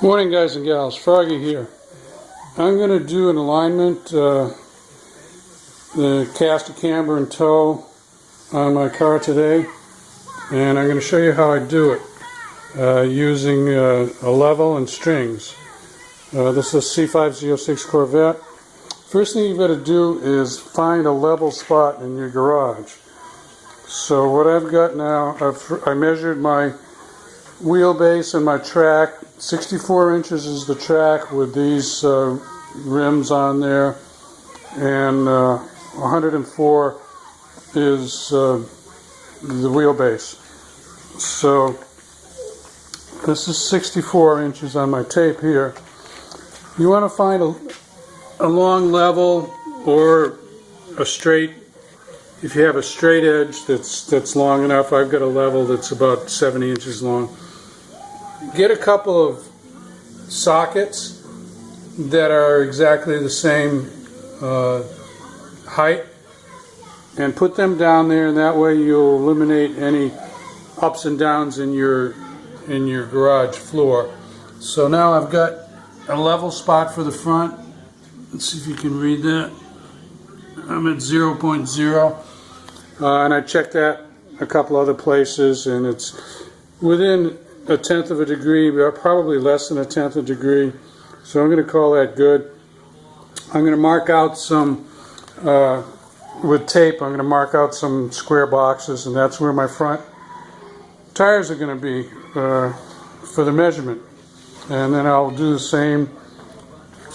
Morning, guys and gals. Froggy here. I'm going to do an alignment, the cast a camber and toe on my car today, and I'm going to show you how I do it using a level and strings. This is a C506 Corvette. First thing you've got to do is find a level spot in your garage. So what I've got now, I measured my wheelbase and my track. 64 inches is the track with these rims on there, and 104 is the wheelbase. So this is 64 inches on my tape here. You want to find a long level or a straight. If you have a straight edge that's long enough, I've got a level that's about 70 inches long. Get a couple of sockets that are exactly the same height and put them down there, and that way you'll eliminate any ups and downs in your garage floor. So now I've got a level spot for the front. Let's see if you can read that. I'm at 0.0, and I checked that a couple other places, and it's within 1/10 of a degree, but probably less than 1/10 of a degree. So I'm going to call that good. I'm going to mark out some, with tape, I'm going to mark out some square boxes, and that's where my front tires are going to be for the measurement. And then I'll do the same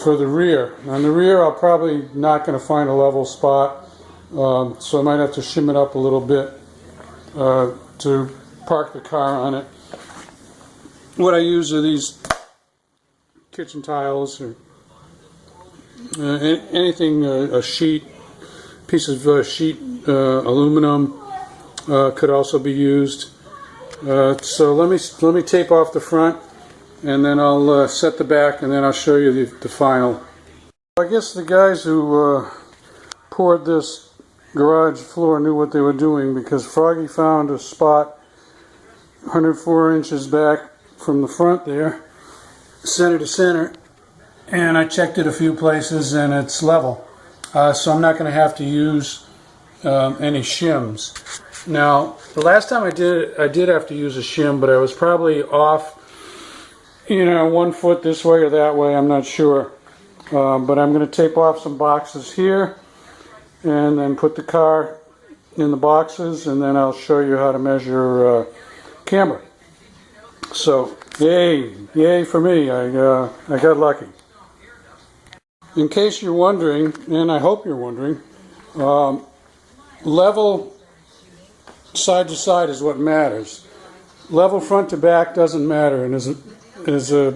for the rear. On the rear, I'll probably not going to find a level spot, so I might have to shim it up a little bit to park the car on it. What I use are these kitchen tiles or anything, a sheet, piece of sheet aluminum could also be used. So let me tape off the front, and then I'll set the back, and then I'll show you the final. I guess the guys who poured this garage floor knew what they were doing, because Froggy found a spot 104 inches back from the front there, center to center, and I checked it a few places and it's level. So I'm not going to have to use any shims. Now, the last time I did have to use a shim, but I was probably off, 1 foot this way or that way, I'm not sure. But I'm going to tape off some boxes here and then put the car in the boxes, and then I'll show you how to measure camber. So, yay for me, I got lucky. In case you're wondering, and I hope you're wondering, level side to side is what matters. Level front to back doesn't matter, and as a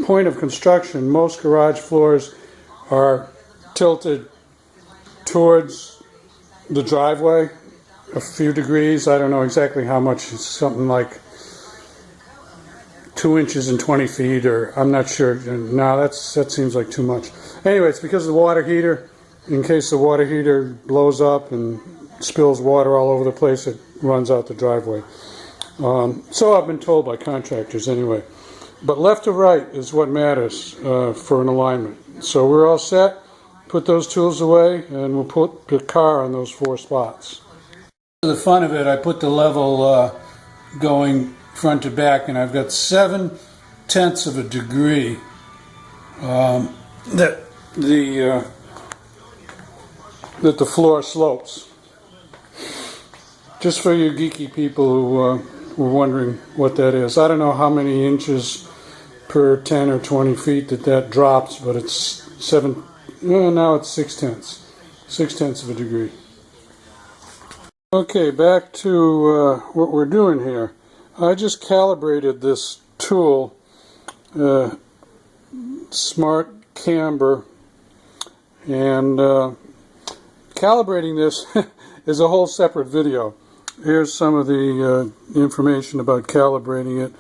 point of construction, most garage floors are tilted towards the driveway a few degrees. I don't know exactly how much, it's something like 2 inches and 20 feet, or I'm not sure. No, that seems like too much. Anyway, it's because of the water heater. In case the water heater blows up and spills water all over the place, it runs out the driveway. So I've been told by contractors anyway. But left to right is what matters for an alignment. So we're all set. Put those tools away, and we'll put the car on those 4 spots. For the fun of it, I put the level going front to back, and I've got 7/10 of a degree that the floor slopes. Just for you geeky people who were wondering what that is. I don't know how many inches per 10 or 20 feet that drops, but it's now it's 6/10 of a degree. Okay, back to what we're doing here. I just calibrated this tool, Smart Camber, and calibrating this is a whole separate video. Here's some of the information about calibrating it.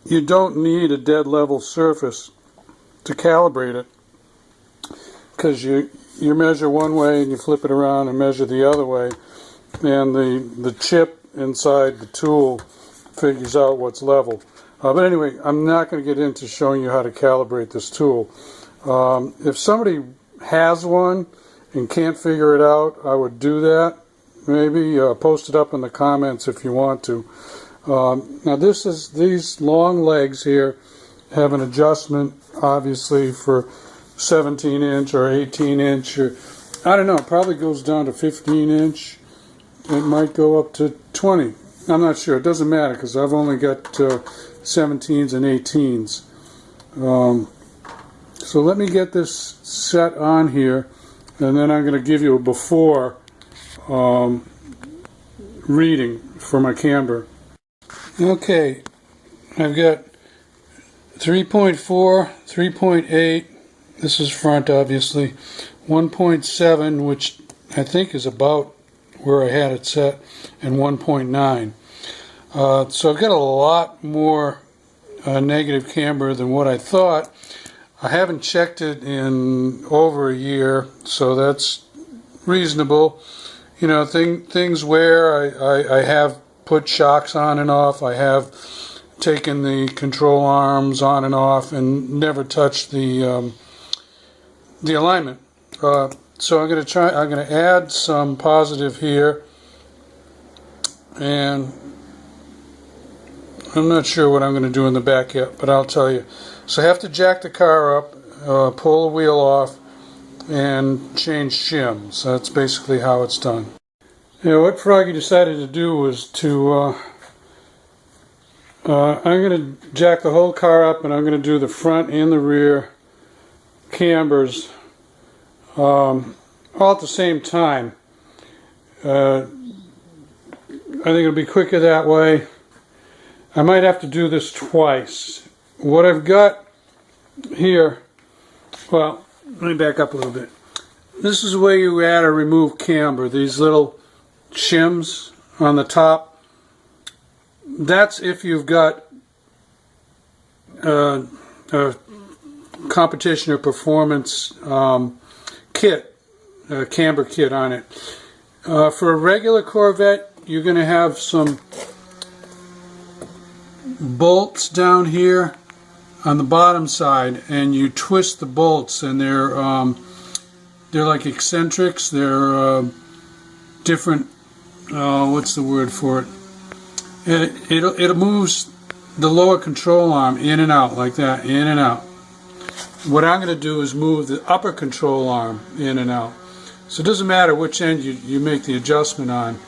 You don't need a dead level surface to calibrate it, because you measure one way and you flip it around and measure the other way, and the chip inside the tool figures out what's level. But anyway, I'm not going to get into showing you how to calibrate this tool. If somebody has one and can't figure it out, I would do that. Maybe post it up in the comments if you want to. Now these long legs here have an adjustment, obviously, for 17-inch or 18-inch, or I don't know, it probably goes down to 15-inch. It might go up to 20. I'm not sure. It doesn't matter because I've only got 17s and 18s. So let me get this set on here, and then I'm going to give you a before reading for my camber. Okay, I've got 3.4, 3.8, this is front obviously, 1.7, which I think is about where I had it set, and 1.9. So I've got a lot more negative camber than what I thought. I haven't checked it in over a year, so that's reasonable. You know, things where I have put shocks on and off. I have taken the control arms on and off and never touched the alignment. So I'm going to add some positive here, and I'm not sure what I'm going to do in the back yet, but I'll tell you. So I have to jack the car up, pull the wheel off, and change shims. That's basically how it's done. You know, what Froggy decided to do was to, I'm going to jack the whole car up, and I'm going to do the front and the rear cambers all at the same time. I think it'll be quicker that way. I might have to do this twice. What I've got here, well, let me back up a little bit. This is where you add or remove camber, these little shims on the top. That's if you've got a competition or performance kit, a camber kit on it. For a regular Corvette, you're going to have some bolts down here on the bottom side, and you twist the bolts, and they're like eccentrics. They're different. What's the word for it? It moves the lower control arm in and out like that, in and out. What I'm going to do is move the upper control arm in and out. So it doesn't matter which end you make the adjustment on.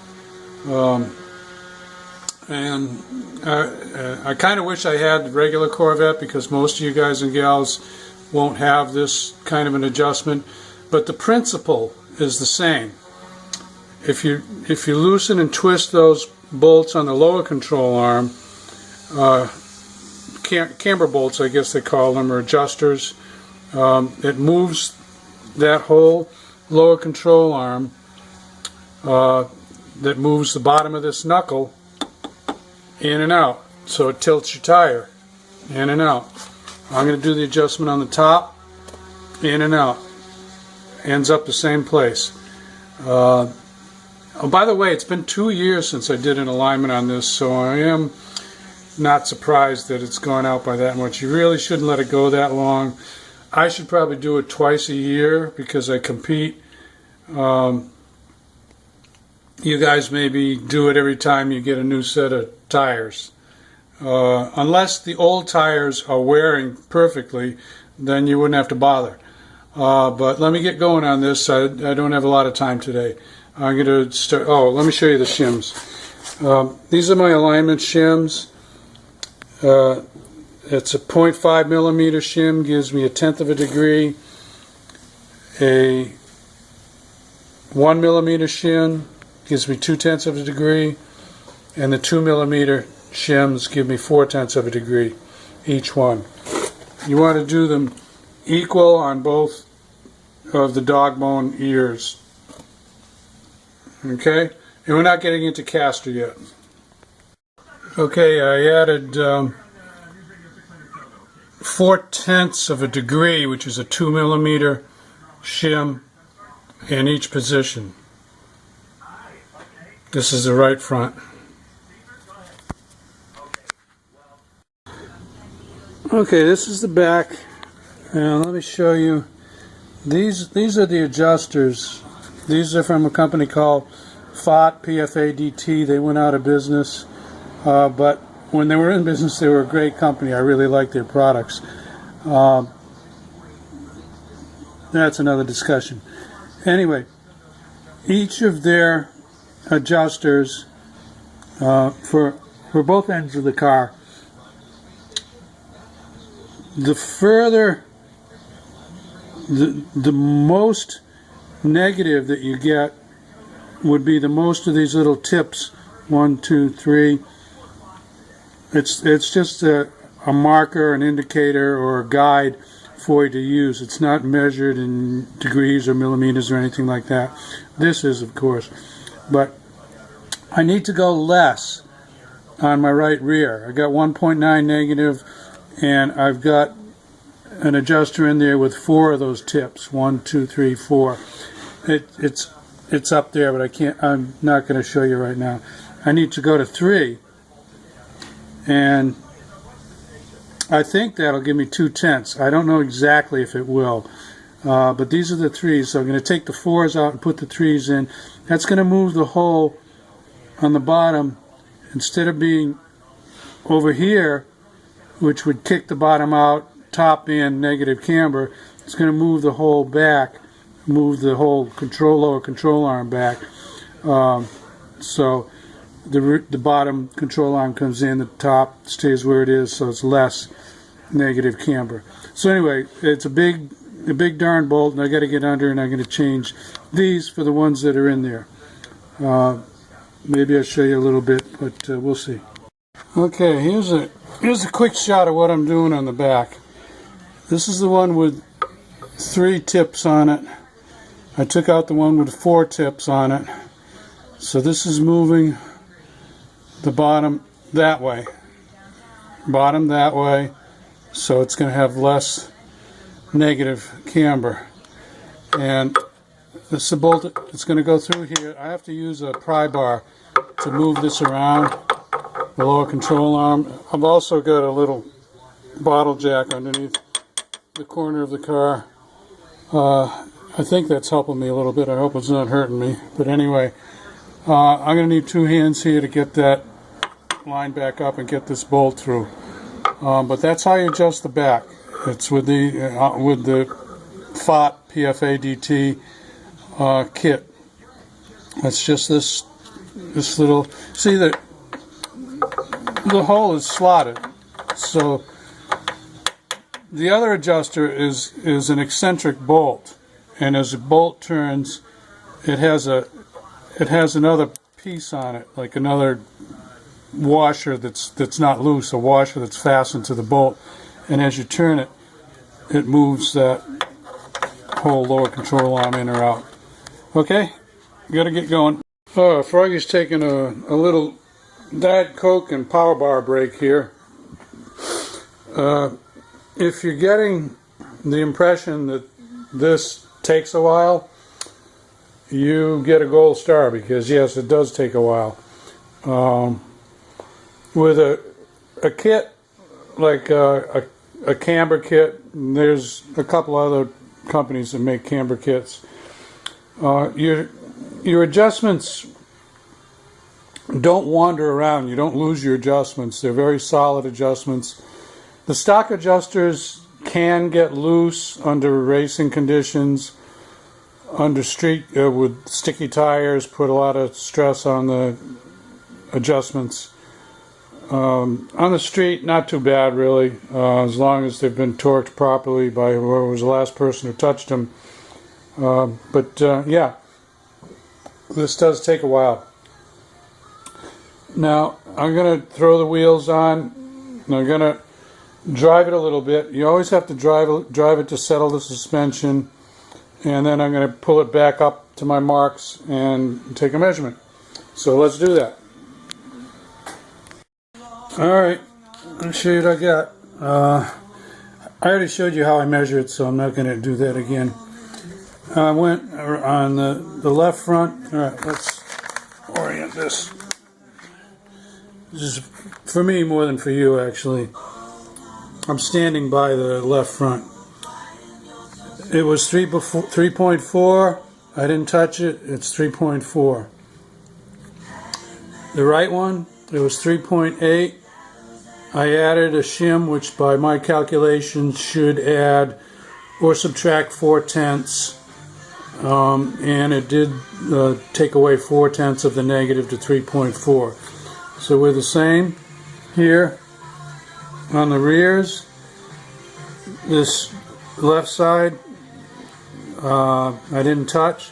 And I kind of wish I had the regular Corvette, because most of you guys and gals won't have this kind of an adjustment. But the principle is the same. If you loosen and twist those bolts on the lower control arm, camber bolts, I guess they call them, or adjusters, it moves that whole lower control arm that moves the bottom of this knuckle in and out, so it tilts your tire in and out. I'm going to do the adjustment on the top, in and out, ends up the same place. Oh, by the way, it's been 2 years since I did an alignment on this, so I am not surprised that it's gone out by that much. You really shouldn't let it go that long. I should probably do it twice a year because I compete. You guys maybe do it every time you get a new set of tires. Unless the old tires are wearing perfectly, then you wouldn't have to bother. But let me get going on this. I don't have a lot of time today. I'm going to start. Oh, let me show you the shims. These are my alignment shims. It's a 0.5 millimeter shim, gives me 1/10 of a degree. A 1 millimeter shim gives me 2/10 of a degree, and the 2 millimeter shims give me 4/10 of a degree each one. You want to do them equal on both of the dog bone ears. Okay, and we're not getting into caster yet. Okay, I added 4/10 of a degree, which is a 2 millimeter shim in each position. This is the right front. Okay, this is the back, and let me show you. These are the adjusters. These are from a company called FOT, P-F-A-D-T. They went out of business, but when they were in business, they were a great company. I really like their products. That's another discussion. Anyway, each of their adjusters for both ends of the car, the further, the most negative that you get would be the most of these little tips. 1, 2, 3. It's just a marker, an indicator, or a guide for you to use. It's not measured in degrees or millimeters or anything like that. This is, of course. But I need to go less on my right rear. I got 1.9 negative, and I've got an adjuster in there with 4 of those tips. 1, 2, 3, 4. It's up there, but I'm not going to show you right now. I need to go to 3, and I think that'll give me 2/10. I don't know exactly if it will, but these are the 3s. So I'm going to take the 4s out and put the 3s in. That's going to move the hole on the bottom. Instead of being over here, which would kick the bottom out, top in, negative camber, it's going to move the hole back, move the whole lower control arm back. So the bottom control arm comes in, the top stays where it is, so it's less negative camber. So anyway, it's a big darn bolt, and I got to get under, and I'm going to change these for the ones that are in there. Maybe I'll show you a little bit, but we'll see. Okay, here's a quick shot of what I'm doing on the back. This is the one with 3 tips on it. I took out the one with 4 tips on it. So this is moving the bottom that way. Bottom that way. So it's going to have less negative camber. And this is a bolt that's going to go through here. I have to use a pry bar to move this around the lower control arm. I've also got a little bottle jack underneath the corner of the car. I think that's helping me a little bit. I hope it's not hurting me. But anyway, I'm going to need 2 hands here to get that line back up and get this bolt through. But that's how you adjust the back. It's with the FOT, P-F-A-D-T kit. It's just this little. See that the hole is slotted. So the other adjuster is an eccentric bolt, and as the bolt turns, it has another piece on it, like another washer that's not loose, a washer that's fastened to the bolt, and as you turn it, it moves that whole lower control arm in or out. Okay, gotta get going. Froggy's taking a little Diet Coke and power bar break here. If you're getting the impression that this takes a while, you get a gold star, because yes, it does take a while. With a kit like a camber kit, there's a couple other companies that make camber kits. Your adjustments don't wander around. You don't lose your adjustments. They're very solid adjustments. The stock adjusters can get loose under racing conditions, under street with sticky tires, put a lot of stress on the adjustments. On the street, not too bad really, as long as they've been torqued properly by whoever was the last person who touched them. Yeah, this does take a while. Now I'm going to throw the wheels on, and I'm going to drive it a little bit. You always have to drive it to settle the suspension, and then I'm going to pull it back up to my marks and take a measurement. So let's do that. Alright, let me show you what I got. I already showed you how I measure it, so I'm not going to do that again. I went on the left front. Alright, let's orient this. This is for me more than for you, actually. I'm standing by the left front. It was 3.4. I didn't touch it. It's 3.4. The right one, it was 3.8. I added a shim, which by my calculations should add or subtract 4/10, and it did take away 4/10 of the negative to 3.4. So we're the same here on the rears. This left side I didn't touch,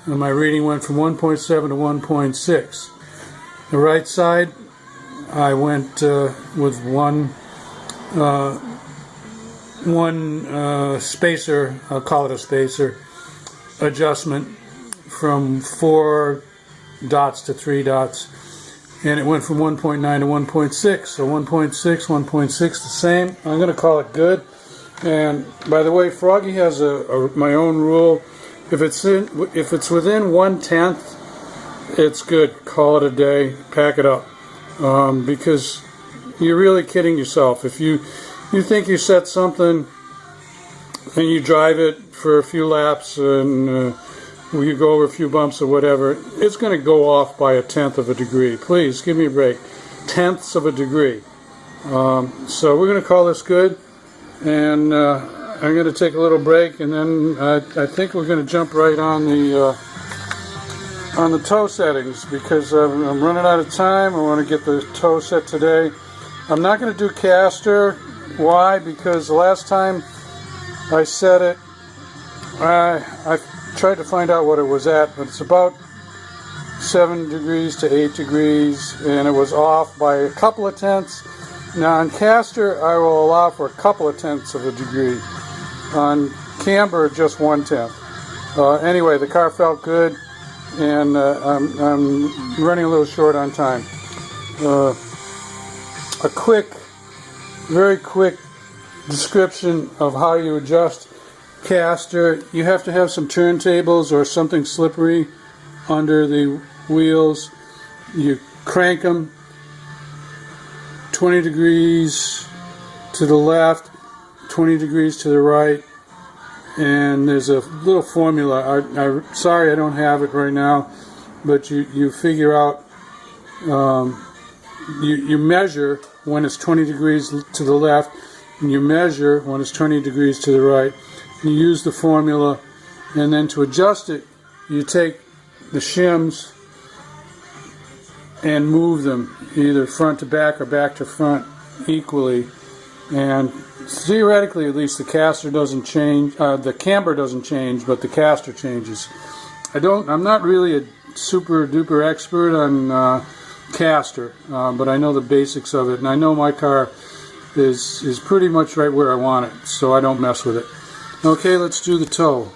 and my reading went from 1.7 to 1.6. The right side I went with one spacer, I'll call it a spacer, adjustment from 4 dots to 3 dots, and it went from 1.9 to 1.6. So 1.6, 1.6, the same. I'm going to call it good. And by the way, Froggy has my own rule. If it's within 1/10, it's good. Call it a day. Pack it up. Because you're really kidding yourself. If you think you set something and you drive it for a few laps and you go over a few bumps or whatever, it's going to go off by 1/10 of a degree. Please give me a break. 1/10 of a degree. So we're going to call this good, and I'm going to take a little break, and then I think we're going to jump right on the tow settings, because I'm running out of time. I want to get the tow set today. I'm not going to do caster. Why? Because the last time I set it, I tried to find out what it was at, but it's about 7 degrees to 8 degrees, and it was off by a couple of tenths. Now on caster, I will allow for a couple of tenths of a degree. On camber, just 1/10. Anyway, the car felt good, and I'm running a little short on time. A very quick description of how you adjust caster. You have to have some turntables or something slippery under the wheels. You crank them 20 degrees to the left, 20 degrees to the right, and there's a little formula. Sorry I don't have it right now, but you figure out, you measure when it's 20 degrees to the left, and you measure when it's 20 degrees to the right. You use the formula, and then to adjust it, you take the shims and move them either front to back or back to front equally, and theoretically at least the caster doesn't change, the camber doesn't change, but the caster changes. I'm not really a super duper expert on caster, but I know the basics of it, and I know my car is pretty much right where I want it, so I don't mess with it. Okay, let's do the tow.